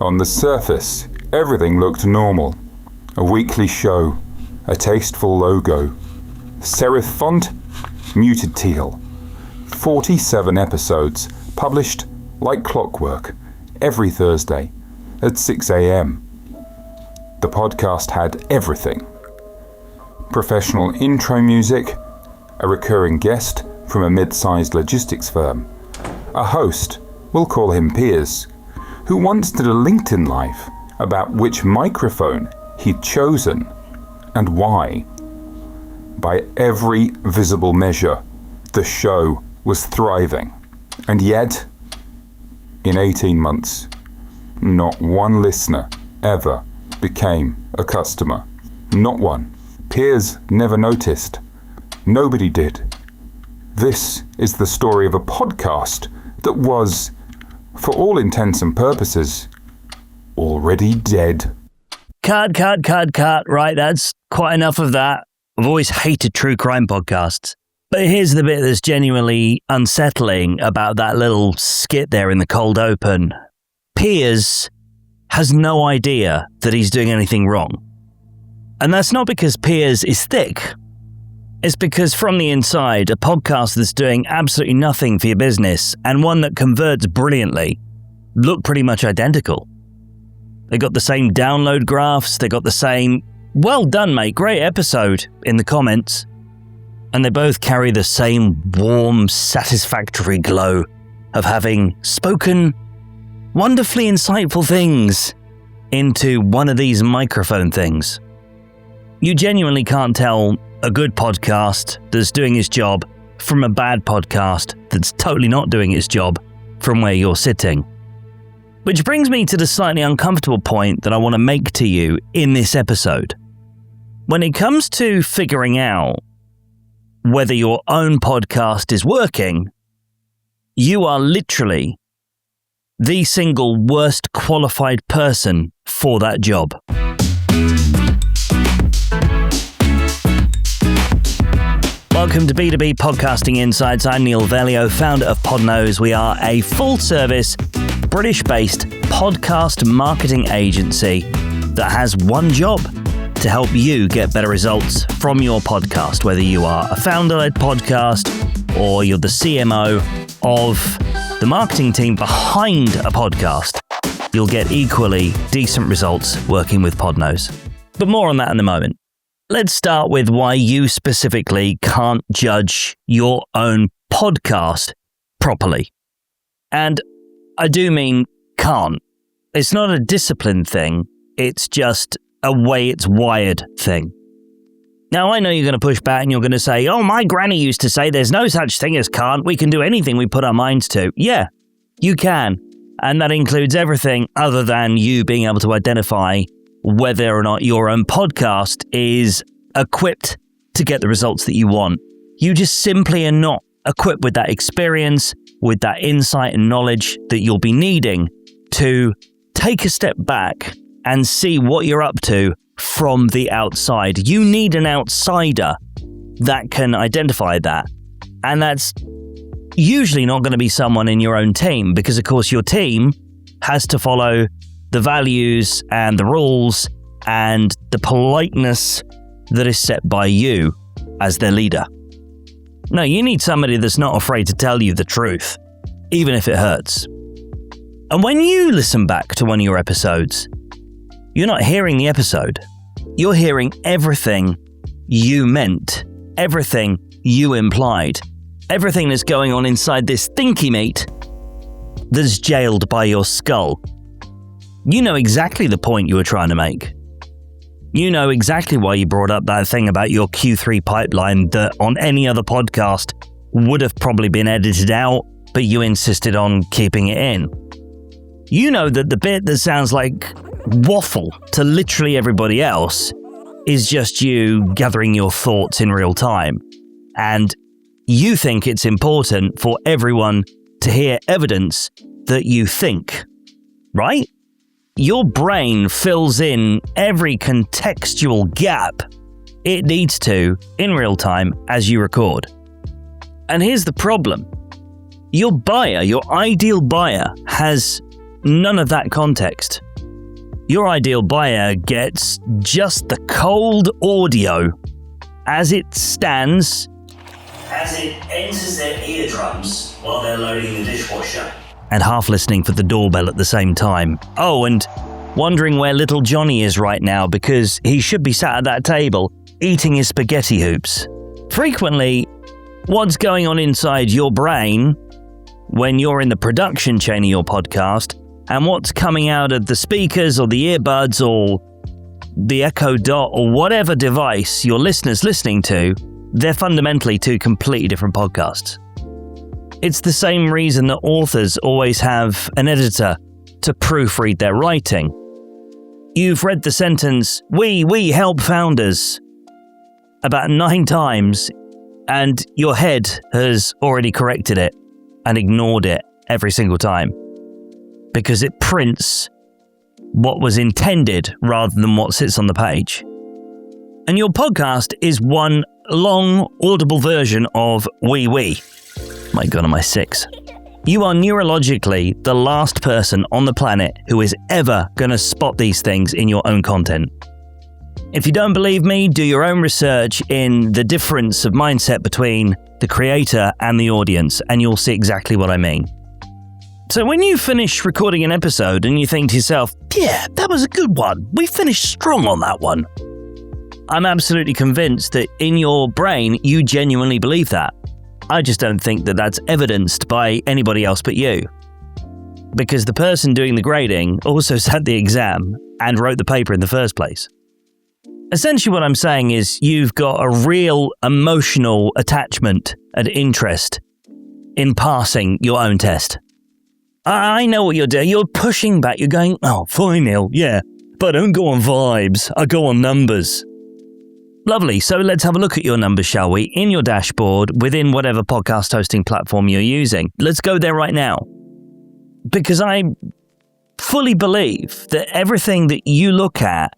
On the surface, everything looked normal. A weekly show, a tasteful logo, serif font, muted teal. 47 episodes, published like clockwork, every Thursday at 6 a.m. The podcast had everything. Professional intro music, a recurring guest from a mid-sized logistics firm, a host, we'll call him Piers, who once did a LinkedIn Live about which microphone he'd chosen and why. By every visible measure, the show was thriving. And yet, in 18 months, not one listener ever became a customer. Not one. Piers never noticed. Nobody did. This is the story of a podcast that was, for all intents and purposes, already dead. Cut. Right, that's quite enough of that. I've always hated true crime podcasts. But here's the bit that's genuinely unsettling about that little skit there in the cold open. Piers has no idea that he's doing anything wrong. And that's not because Piers is thick. It's because from the inside, a podcast that's doing absolutely nothing for your business and one that converts brilliantly look pretty much identical. They got the same download graphs, they got the same, well done mate, great episode in the comments. And they both carry the same warm, satisfactory glow of having spoken wonderfully insightful things into one of these microphone things. You genuinely can't tell a good podcast that's doing its job from a bad podcast that's totally not doing its job from where you're sitting. Which brings me to the slightly uncomfortable point that I want to make to you in this episode. When it comes to figuring out whether your own podcast is working, you are literally the single worst qualified person for that job. Welcome to B2B Podcasting Insights. I'm Neil Velio, founder of Podknows. We are a full-service, British-based podcast marketing agency that has one job: to help you get better results from your podcast. Whether you are a founder-led podcast or you're the CMO of the marketing team behind a podcast, you'll get equally decent results working with Podknows. But more on that in a moment. Let's start with why you specifically can't judge your own podcast properly. And I do mean can't. It's not a discipline thing. It's just a way it's wired thing. Now, I know you're going to push back and you're going to say, oh, my granny used to say there's no such thing as can't. We can do anything we put our minds to. Yeah, you can. And that includes everything other than you being able to identify whether or not your own podcast is equipped to get the results that you want. You just simply are not equipped with that experience, with that insight and knowledge that you'll be needing to take a step back and see what you're up to from the outside. You need an outsider that can identify that. And that's usually not going to be someone in your own team, because of course your team has to follow the values and the rules and the politeness that is set by you as their leader. No, you need somebody that's not afraid to tell you the truth, even if it hurts. And when you listen back to one of your episodes, you're not hearing the episode. You're hearing everything you meant, everything you implied, everything that's going on inside this thinky meat that's jailed by your skull. You know exactly the point you were trying to make. You know exactly why you brought up that thing about your Q3 pipeline that on any other podcast would have probably been edited out, but you insisted on keeping it in. You know that the bit that sounds like waffle to literally everybody else is just you gathering your thoughts in real time. And you think it's important for everyone to hear evidence that you think, right? Your brain fills in every contextual gap it needs to in real time as you record. And here's the problem. Your buyer, your ideal buyer, has none of that context. your ideal buyer gets just the cold audio as it stands, as it enters their eardrums while they're loading the dishwasher, and half listening for the doorbell at the same time. Oh, and wondering where little Johnny is right now because he should be sat at that table eating his spaghetti hoops. Frequently, what's going on inside your brain when you're in the production chain of your podcast and what's coming out of the speakers or the earbuds or the Echo Dot or whatever device your listener's listening to, they're fundamentally two completely different podcasts. It's the same reason that authors always have an editor to proofread their writing. You've read the sentence, we help founders, about 9 times, and your head has already corrected it and ignored it every single time because it prints what was intended rather than what sits on the page. And your podcast is one long, audible version of we. My God, am I 6? You are neurologically the last person on the planet who is ever going to spot these things in your own content. If you don't believe me, do your own research in the difference of mindset between the creator and the audience, and you'll see exactly what I mean. So when you finish recording an episode and you think to yourself, yeah, that was a good one. We finished strong on that one. I'm absolutely convinced that in your brain, you genuinely believe that. I just don't think that that's evidenced by anybody else but you. Because the person doing the grading also sat the exam and wrote the paper in the first place. Essentially what I'm saying is you've got a real emotional attachment and interest in passing your own test. I know what you're doing. You're pushing back. You're going, oh, fine, Neil, yeah, but I don't go on vibes. I go on numbers. Lovely. So let's have a look at your numbers, shall we? In your dashboard, within whatever podcast hosting platform you're using. Let's go there right now. Because I fully believe that everything that you look at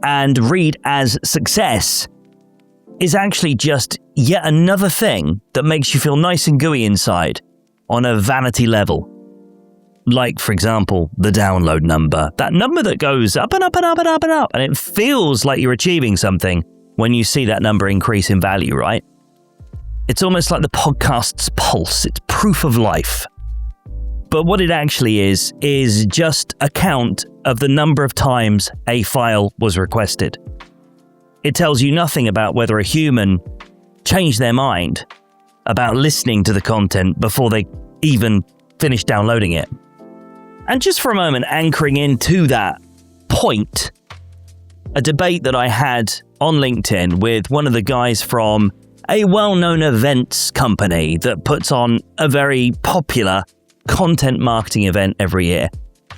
and read as success is actually just yet another thing that makes you feel nice and gooey inside on a vanity level. Like, for example, the download number. That number that goes up and up and up and up and up. And it feels like you're achieving something when you see that number increase in value, right? It's almost like the podcast's pulse. It's proof of life. But what it actually is just a count of the number of times a file was requested. It tells you nothing about whether a human changed their mind about listening to the content before they even finish downloading it. And just for a moment, anchoring into that point, a debate that I had on LinkedIn with one of the guys from a well-known events company that puts on a very popular content marketing event every year.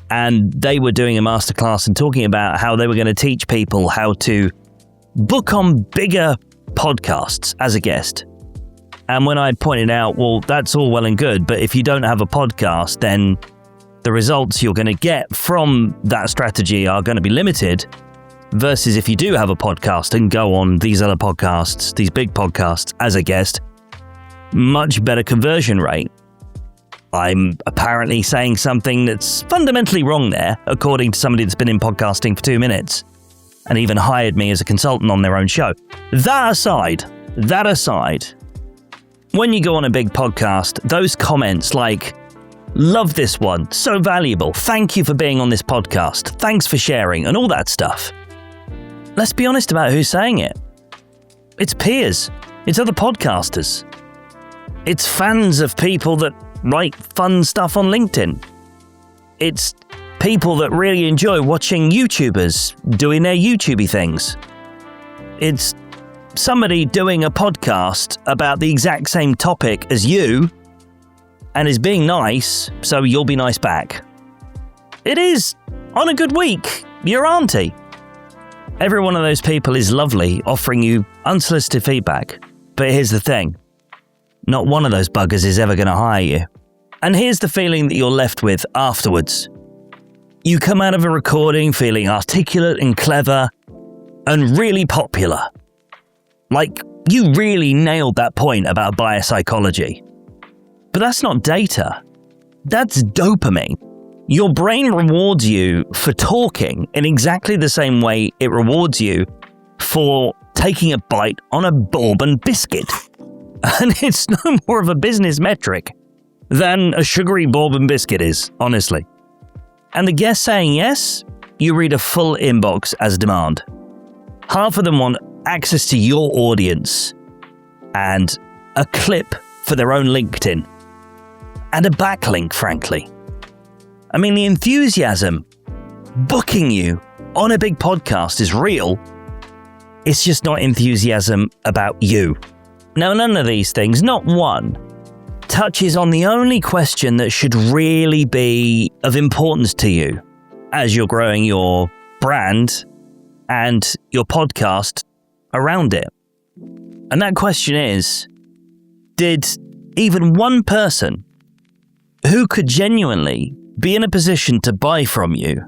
And they were doing a masterclass and talking about how they were going to teach people how to book on bigger podcasts as a guest. And when I pointed out, well, that's all well and good, but if you don't have a podcast, then the results you're going to get from that strategy are going to be limited, versus if you do have a podcast and go on these other podcasts, these big podcasts as a guest, much better conversion rate. I'm apparently saying something that's fundamentally wrong there, according to somebody that's been in podcasting for 2 minutes and even hired me as a consultant on their own show. That aside, when you go on a big podcast, those comments like, love this one, so valuable, thank you for being on this podcast, thanks for sharing, and all that stuff. Let's be honest about who's saying it. It's peers. It's other podcasters. It's fans of people that write fun stuff on LinkedIn. It's people that really enjoy watching YouTubers doing their YouTubey things. It's somebody doing a podcast about the exact same topic as you and is being nice, so you'll be nice back. It is, on a good week, your auntie. Every one of those people is lovely, offering you unsolicited feedback. But here's the thing. Not one of those buggers is ever going to hire you. And here's the feeling that you're left with afterwards. You come out of a recording feeling articulate and clever and really popular. Like, you really nailed that point about buyer psychology. But that's not data. That's dopamine. Your brain rewards you for talking in exactly the same way it rewards you for taking a bite on a bourbon biscuit. And it's no more of a business metric than a sugary bourbon biscuit is, honestly. And the guests saying yes, you read a full inbox as demand. Half of them want access to your audience and a clip for their own LinkedIn and a backlink, frankly. I mean, the enthusiasm booking you on a big podcast is real. It's just not enthusiasm about you. Now, none of these things, not one, touches on the only question that should really be of importance to you as you're growing your brand and your podcast around it. And that question is, did even one person who could genuinely be in a position to buy from you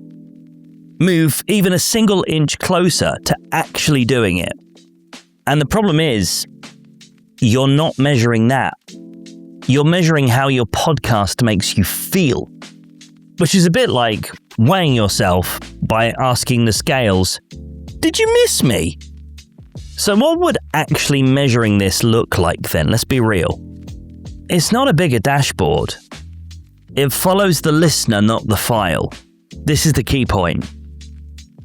move even a single inch closer to actually doing it? And the problem is, you're not measuring that. You're measuring how your podcast makes you feel, which is a bit like weighing yourself by asking the scales, "Did you miss me?" So what would actually measuring this look like then? Let's be real. It's not a bigger dashboard. It follows the listener, not the file. This is the key point.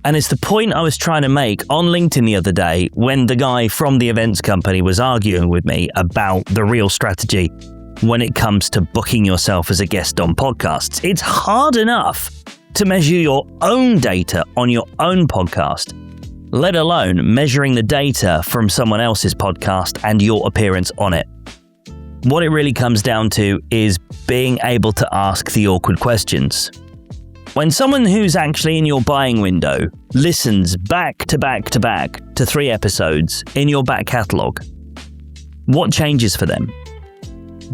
And it's the point I was trying to make on LinkedIn the other day when the guy from the events company was arguing with me about the real strategy when it comes to booking yourself as a guest on podcasts. It's hard enough to measure your own data on your own podcast, let alone measuring the data from someone else's podcast and your appearance on it. What it really comes down to is being able to ask the awkward questions. When someone who's actually in your buying window listens back to 3 episodes in your back catalogue, what changes for them?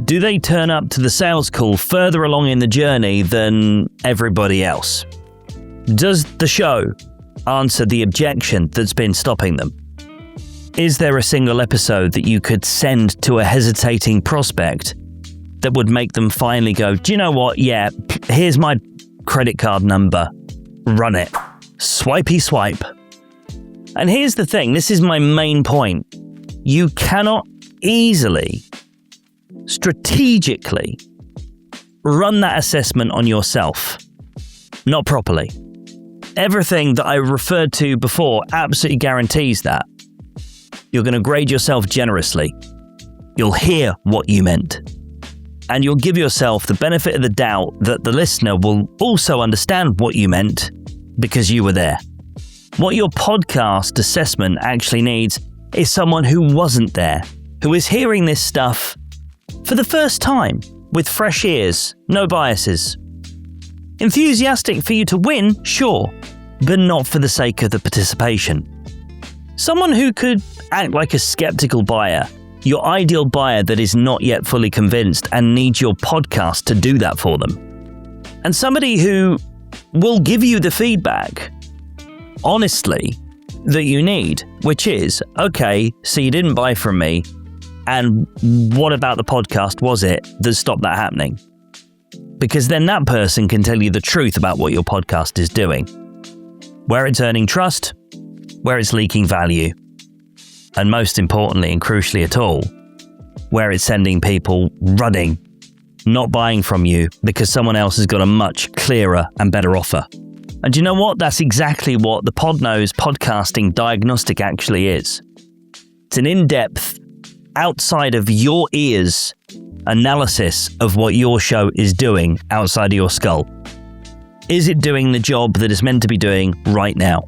Do they turn up to the sales call further along in the journey than everybody else? Does the show answer the objection that's been stopping them? Is there a single episode that you could send to a hesitating prospect that would make them finally go, "Do you know what? Yeah, here's my credit card number. Run it. Swipey swipe." And here's the thing. This is my main point. You cannot easily, strategically run that assessment on yourself. Not properly. Everything that I referred to before absolutely guarantees that. You're going to grade yourself generously. You'll hear what you meant. And you'll give yourself the benefit of the doubt that the listener will also understand what you meant because you were there. What your podcast assessment actually needs is someone who wasn't there, who is hearing this stuff for the first time with fresh ears, no biases. Enthusiastic for you to win, sure, but not for the sake of the participation. Someone who could act like a skeptical buyer, your ideal buyer that is not yet fully convinced and needs your podcast to do that for them. And somebody who will give you the feedback, honestly, that you need, which is, okay, so you didn't buy from me, and what about the podcast was it that stopped that happening? Because then that person can tell you the truth about what your podcast is doing. Where it's earning trust, where it's leaking value, and most importantly and crucially at all, where it's sending people running, not buying from you because someone else has got a much clearer and better offer. And you know what? That's exactly what the Podknows Podcasting Diagnostic actually is. It's an in-depth, outside of your ears analysis of what your show is doing outside of your skull. Is it doing the job that it's meant to be doing right now?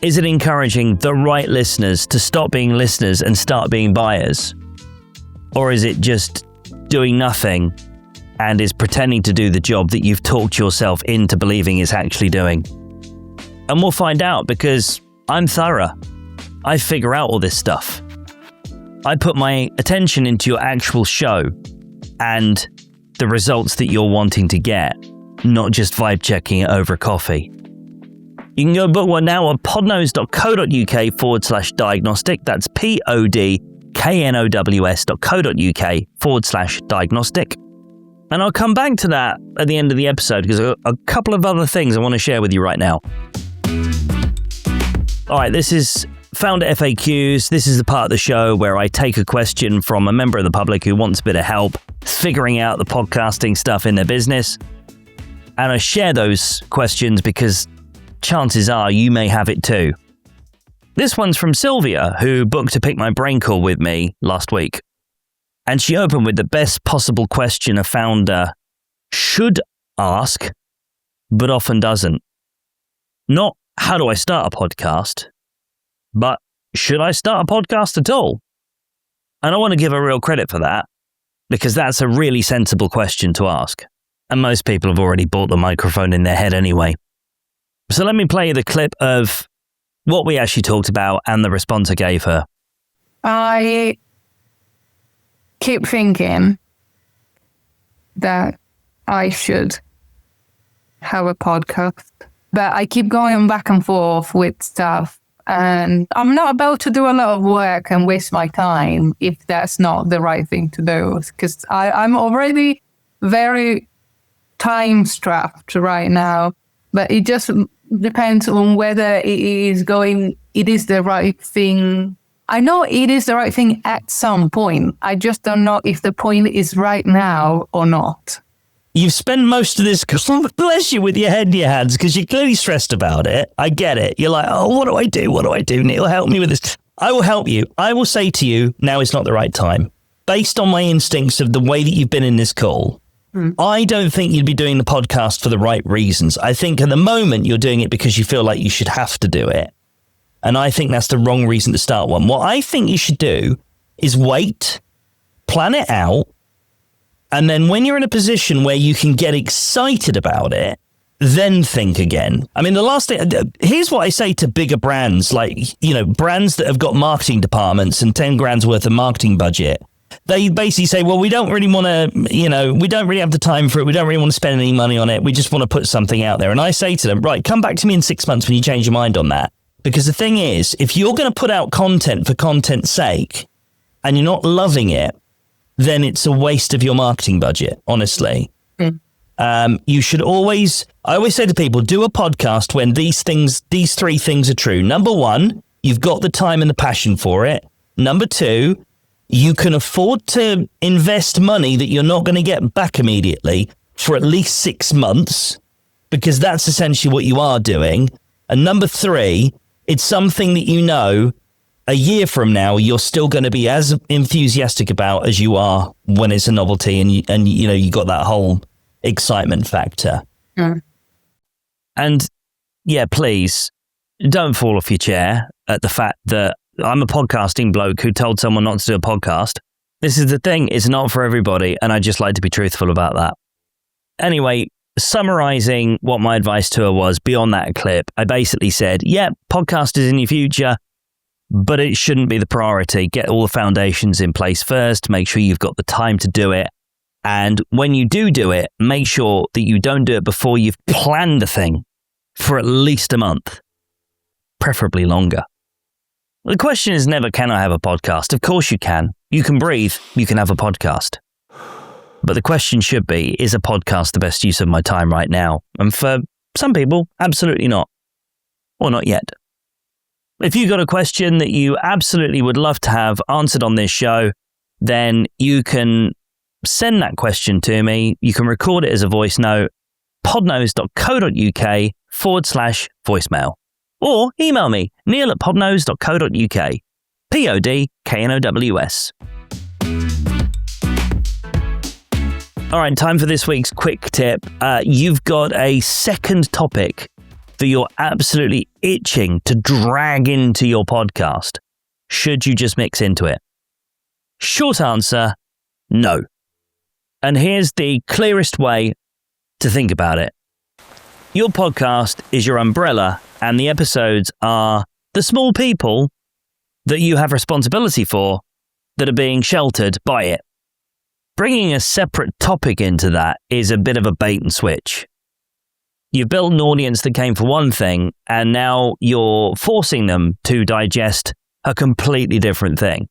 Is it encouraging the right listeners to stop being listeners and start being buyers? Or is it just doing nothing and is pretending to do the job that you've talked yourself into believing it's actually doing? And we'll find out because I'm thorough. I figure out all this stuff. I put my attention into your actual show and the results that you're wanting to get, not just vibe checking it over coffee. You can go book one now on podknows.co.uk/diagnostic. That's podknows.co.uk/diagnostic. And I'll come back to that at the end of the episode because I've got a couple of other things I want to share with you right now. All right, this is Founder FAQs. This is the part of the show where I take a question from a member of the public who wants a bit of help figuring out the podcasting stuff in their business. And I share those questions because chances are you may have it too. This one's from Sylvia, who booked a Pick My Brain call with me last week. And she opened with the best possible question a founder should ask, but often doesn't. Not, how do I start a podcast? But, should I start a podcast at all? And I want to give her real credit for that, because that's a really sensible question to ask. And most people have already bought the microphone in their head anyway. So let me play you the clip of what we actually talked about and the response I gave her. I keep thinking that I should have a podcast, but I keep going back and forth with stuff, and I'm not about to do a lot of work and waste my time if that's not the right thing to do, because I'm already very time strapped right now, but it just depends on whether it is the right thing. I know it is the right thing at some point. I just don't know if the point is right now or not. You've spent most of this, bless you, with your head in your hands because you're clearly stressed about it. I get it. You're like, oh, what do I do? What do I do? Neil, help me with this. I will help you. I will say to you, now is not the right time. Based on my instincts of the way that you've been in this call, I don't think you'd be doing the podcast for the right reasons. I think at the moment you're doing it because you feel like you should have to do it. And I think that's the wrong reason to start one. What I think you should do is wait, plan it out, and then when you're in a position where you can get excited about it, then think again. I mean, the last thing, here's what I say to bigger brands, like, brands that have got marketing departments and 10 grand's worth of marketing budget. They basically say, well, we don't really want to, we don't really have the time for it. We don't really want to spend any money on it. We just want to put something out there. And I say to them, right, come back to me in 6 months when you change your mind on that. Because the thing is, if you're going to put out content for content's sake and you're not loving it, then it's a waste of your marketing budget, honestly. You should always, I always say to people, do a podcast when these three things are true. Number one, you've got the time and the passion for it. Number two, you can afford to invest money that you're not going to get back immediately for at least 6 months, because that's essentially what you are doing. And number three, it's something that a year from now, you're still going to be as enthusiastic about as you are when it's a novelty and you got that whole excitement factor. And yeah, please don't fall off your chair at the fact that I'm a podcasting bloke who told someone not to do a podcast. This is the thing. It's not for everybody. And I just like to be truthful about that. Anyway, summarizing what my advice to her was beyond that clip, I basically said, yeah, podcast is in your future, but it shouldn't be the priority. Get all the foundations in place first. Make sure you've got the time to do it. And when you do it, make sure that you don't do it before you've planned the thing for at least a month, preferably longer. The question is never, can I have a podcast? Of course you can. You can breathe. You can have a podcast. But the question should be, is a podcast the best use of my time right now? And for some people, absolutely not. Or not yet. If you've got a question that you absolutely would love to have answered on this show, then you can send that question to me. You can record it as a voice note, podknows.co.uk/voicemail. Or email me, neil@podknows.co.uk. PODKNOWS. All right, time for this week's quick tip. You've got a second topic that you're absolutely itching to drag into your podcast. Should you just mix into it? Short answer, no. And here's the clearest way to think about it. Your podcast is your umbrella, and the episodes are the small people that you have responsibility for that are being sheltered by it. Bringing a separate topic into that is a bit of a bait and switch. You've built an audience that came for one thing, and now you're forcing them to digest a completely different thing.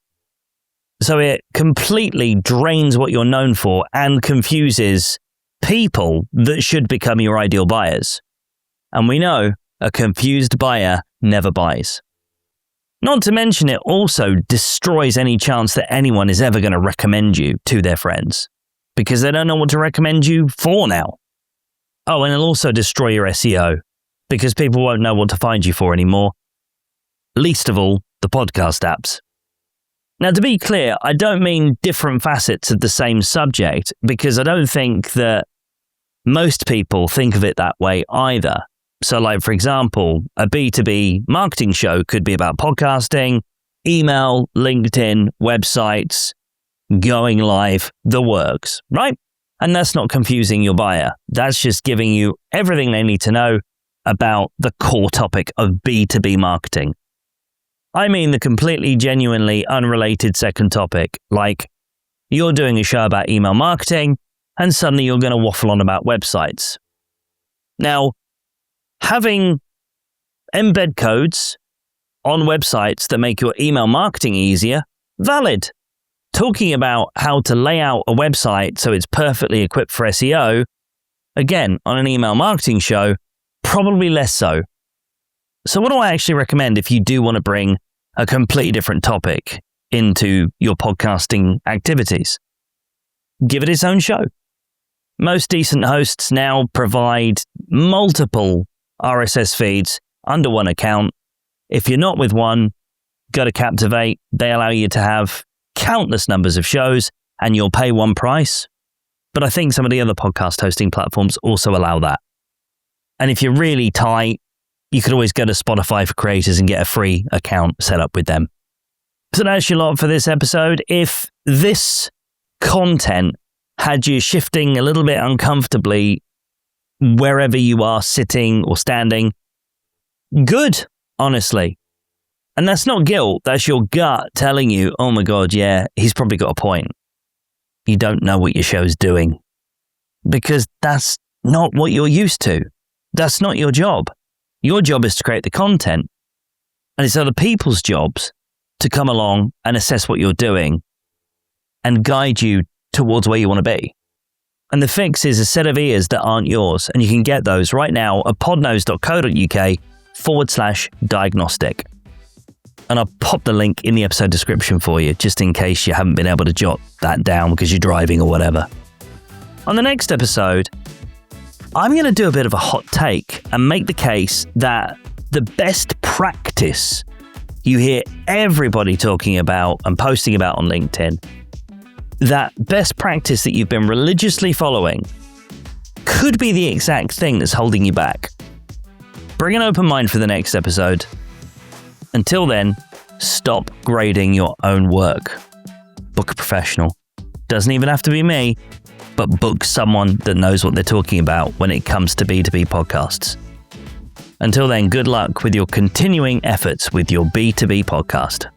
So it completely drains what you're known for and confuses people that should become your ideal buyers. And we know a confused buyer never buys. Not to mention it also destroys any chance that anyone is ever going to recommend you to their friends because they don't know what to recommend you for now. Oh, and it'll also destroy your SEO because people won't know what to find you for anymore. Least of all, the podcast apps. Now, to be clear, I don't mean different facets of the same subject because I don't think that most people think of it that way either. So like, for example, a B2B marketing show could be about podcasting, email, LinkedIn, websites, going live, the works, right? And that's not confusing your buyer. That's just giving you everything they need to know about the core topic of B2B marketing. I mean the completely genuinely unrelated second topic, like you're doing a show about email marketing and suddenly you're going to waffle on about websites. Now, having embed codes on websites that make your email marketing easier, valid. Talking about how to lay out a website so it's perfectly equipped for SEO, again, on an email marketing show, probably less so. So what do I actually recommend if you do want to bring a completely different topic into your podcasting activities? Give it its own show. Most decent hosts now provide multiple RSS feeds under one account. If you're not with one, go to Captivate. They allow you to have countless numbers of shows and you'll pay one price. But I think some of the other podcast hosting platforms also allow that. And if you're really tight, you could always go to Spotify for Creators and get a free account set up with them. So that's your lot for this episode. If this content had you shifting a little bit uncomfortably wherever you are sitting or standing, good, honestly. And that's not guilt. That's your gut telling you, oh my God, yeah, he's probably got a point. You don't know what your show's doing because that's not what you're used to. That's not your job. Your job is to create the content, and it's other people's jobs to come along and assess what you're doing and guide you towards where you want to be. And the fix is a set of ears that aren't yours, and you can get those right now at podknows.co.uk/diagnostic. And I'll pop the link in the episode description for you, just in case you haven't been able to jot that down because you're driving or whatever. On the next episode, I'm going to do a bit of a hot take and make the case that the best practice you hear everybody talking about and posting about on LinkedIn, that best practice that you've been religiously following, could be the exact thing that's holding you back. Bring an open mind for the next episode. Until then, stop grading your own work. Book a professional. Doesn't even have to be me, but book someone that knows what they're talking about when it comes to B2B podcasts. Until then, good luck with your continuing efforts with your B2B podcast.